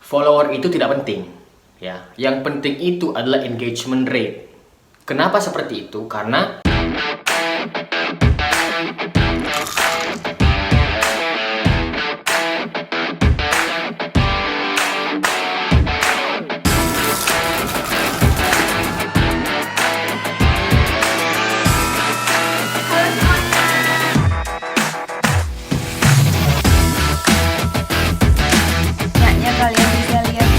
Follower itu tidak penting, ya. Yang penting itu adalah engagement rate. Kenapa seperti itu? Karena Enaknya kalian bisa lihat.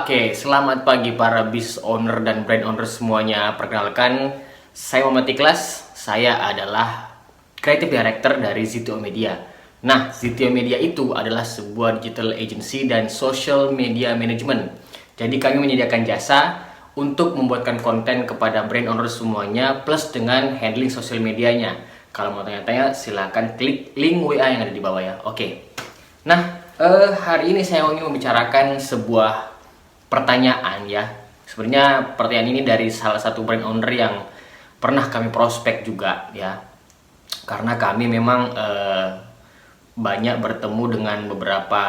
Oke, selamat pagi para business owner dan brand owner semuanya. Perkenalkan, saya Muhammad Ikhlas. Saya adalah Creative Director dari ZTO Media. Nah, ZTO Media itu adalah sebuah digital agency dan social media management. Jadi kami menyediakan jasa untuk membuatkan konten kepada brand owner semuanya plus dengan handling sosial medianya. Kalau mau tanya-tanya silahkan klik link WA yang ada di bawah ya. Oke. Nah, hari ini saya ingin membicarakan sebuah pertanyaan ya. Sebenarnya pertanyaan ini dari salah satu brand owner yang pernah kami prospek juga ya. Karena kami memang banyak bertemu dengan beberapa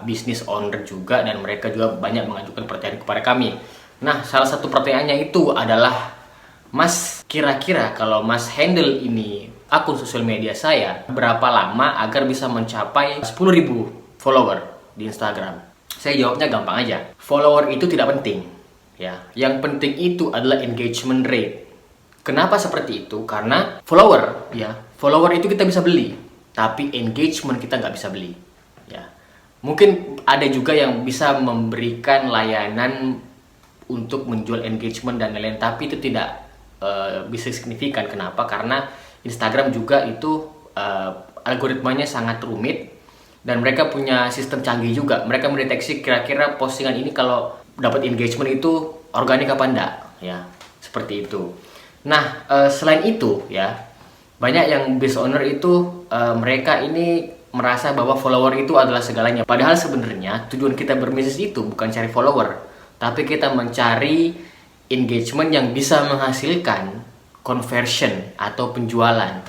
business owner juga dan mereka juga banyak mengajukan pertanyaan kepada kami. Nah, salah satu pertanyaannya itu adalah, Mas, kira-kira kalau Mas handle ini akun sosial media saya, berapa lama agar bisa mencapai 10.000 follower di Instagram? Saya jawabnya gampang aja. Follower itu tidak penting, ya. Yang penting itu adalah engagement rate. Kenapa seperti itu? Karena follower, ya, follower itu kita bisa beli, tapi engagement kita nggak bisa beli, ya. Mungkin ada juga yang bisa memberikan layanan untuk menjual engagement dan lain-lain, tapi itu tidak bisa signifikan. Kenapa? Karena Instagram juga itu algoritmanya sangat rumit. Dan mereka punya sistem canggih juga. Mereka mendeteksi kira-kira postingan ini kalau dapat engagement itu organik apa enggak, ya. Seperti itu. Nah, selain itu ya, banyak yang business owner itu mereka ini merasa bahwa follower itu adalah segalanya. Padahal sebenarnya tujuan kita berbisnis itu bukan cari follower, tapi kita mencari engagement yang bisa menghasilkan conversion atau penjualan.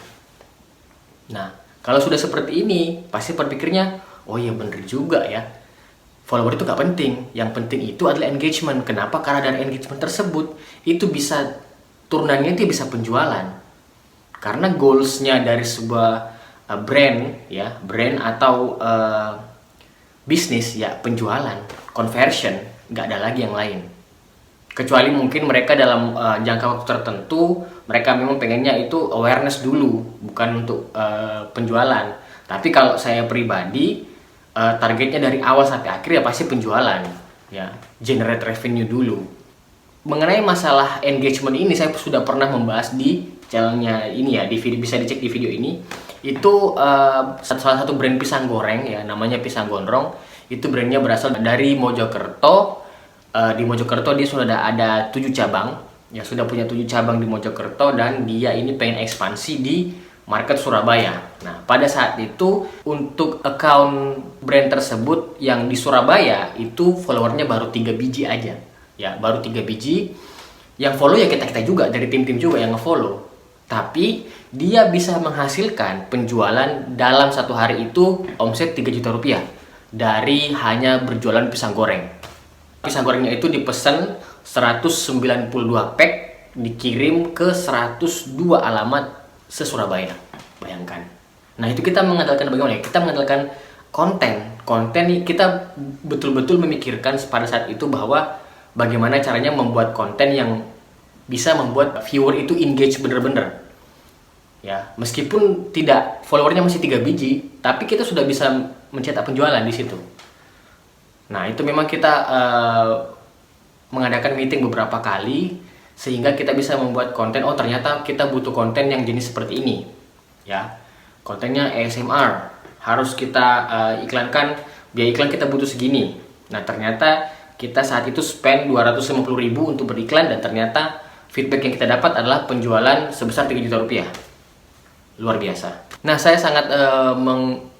Nah, kalau sudah seperti ini, pasti berpikirnya, oh iya bener juga ya. Follower itu gak penting. Yang penting itu adalah engagement. Kenapa? Karena dari engagement tersebut, itu bisa, turunannya itu bisa penjualan. Karena goalsnya dari sebuah brand, ya, brand atau bisnis, ya penjualan, conversion, gak ada lagi yang lain. Kecuali mungkin mereka dalam jangka waktu tertentu mereka memang pengennya itu awareness dulu, bukan untuk penjualan. Tapi kalau saya pribadi targetnya dari awal sampai akhir ya pasti penjualan, ya, generate revenue dulu. Mengenai masalah engagement ini saya sudah pernah membahas di channelnya ini ya, di video, bisa dicek di video ini. Itu salah satu brand pisang goreng ya, namanya Pisang Gondrong. Itu brandnya berasal dari Mojokerto. Di Mojokerto dia sudah ada 7 cabang, ya, sudah punya 7 cabang di Mojokerto, dan dia ini pengen ekspansi di market Surabaya. Nah, pada saat itu untuk account brand tersebut yang di Surabaya itu followernya baru 3 biji aja, ya, baru 3 biji. Yang follow ya kita juga dari tim-tim juga yang ngefollow, tapi dia bisa menghasilkan penjualan dalam satu hari itu omset 3 juta rupiah dari hanya berjualan pisang goreng. Pisang gorengnya itu dipesan 192 pack, dikirim ke 102 alamat se-Surabaya. Bayangkan. Nah, itu kita mengandalkan bagaimana? Kita mengandalkan konten. Konten nih kita betul-betul memikirkan pada saat itu bahwa bagaimana caranya membuat konten yang bisa membuat viewer itu engage bener-bener. Ya, meskipun tidak, followernya masih 3 biji, tapi kita sudah bisa mencetak penjualan di situ. Nah, itu memang kita mengadakan meeting beberapa kali sehingga kita bisa membuat konten. Oh, ternyata kita butuh konten yang jenis seperti ini, ya. Kontennya ASMR, harus kita iklankan, biaya iklan kita butuh segini. Nah, ternyata kita saat itu spend 250.000 untuk beriklan, dan ternyata feedback yang kita dapat adalah penjualan sebesar 3 juta rupiah. Luar biasa. Nah, saya sangat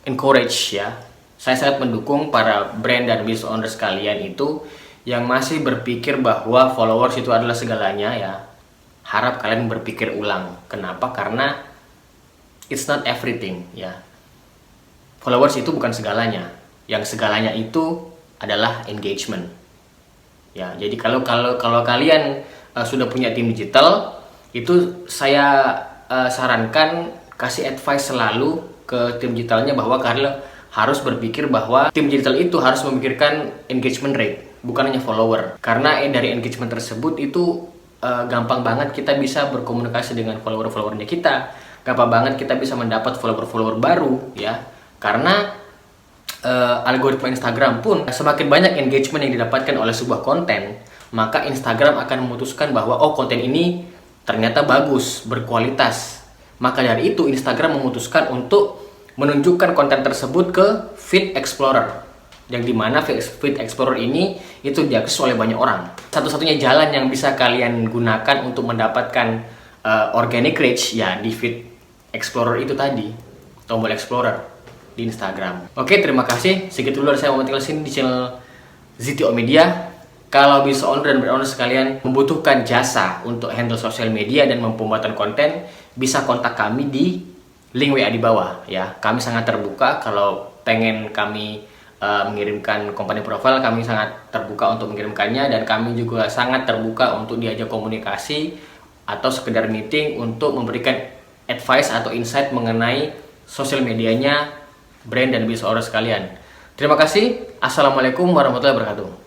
encourage ya. Saya sangat mendukung para brand dan business owner sekalian itu yang masih berpikir bahwa followers itu adalah segalanya ya. harap kalian berpikir ulang. Kenapa? Karena it's not everything, ya. Followers itu bukan segalanya. Yang segalanya itu adalah engagement. Ya, jadi kalau kalian sudah punya tim digital, itu saya sarankan kasih advice selalu ke tim digitalnya bahwa kalian harus berpikir bahwa tim digital itu harus memikirkan engagement rate, bukan hanya follower. Karena dari engagement tersebut itu gampang banget kita bisa berkomunikasi dengan follower-followernya kita. Gampang banget kita bisa mendapat follower-follower baru, ya. Karena algoritma Instagram pun semakin banyak engagement yang didapatkan oleh sebuah konten, maka Instagram akan memutuskan bahwa oh, konten ini ternyata bagus, berkualitas. Maka dari itu Instagram memutuskan untuk menunjukkan konten tersebut ke feed explorer, yang dimana feed explorer ini itu diakses oleh banyak orang. Satu-satunya jalan yang bisa kalian gunakan untuk mendapatkan organic reach, ya di feed explorer itu tadi, tombol explorer di Instagram. Oke, terima kasih. Segitu dulu dari saya Muhammad Ikhlas di channel ZTO Media. Kalau business owner dan brand owner sekalian membutuhkan jasa untuk handle sosial media dan pembuatan konten, bisa kontak kami di link WA di bawah, ya. Kami sangat terbuka. Kalau pengen kami mengirimkan company profile, kami sangat terbuka untuk mengirimkannya, dan kami juga sangat terbuka untuk diajak komunikasi atau sekedar meeting untuk memberikan advice atau insight mengenai sosial medianya brand dan business owner sekalian. Terima kasih. Assalamualaikum warahmatullahi wabarakatuh.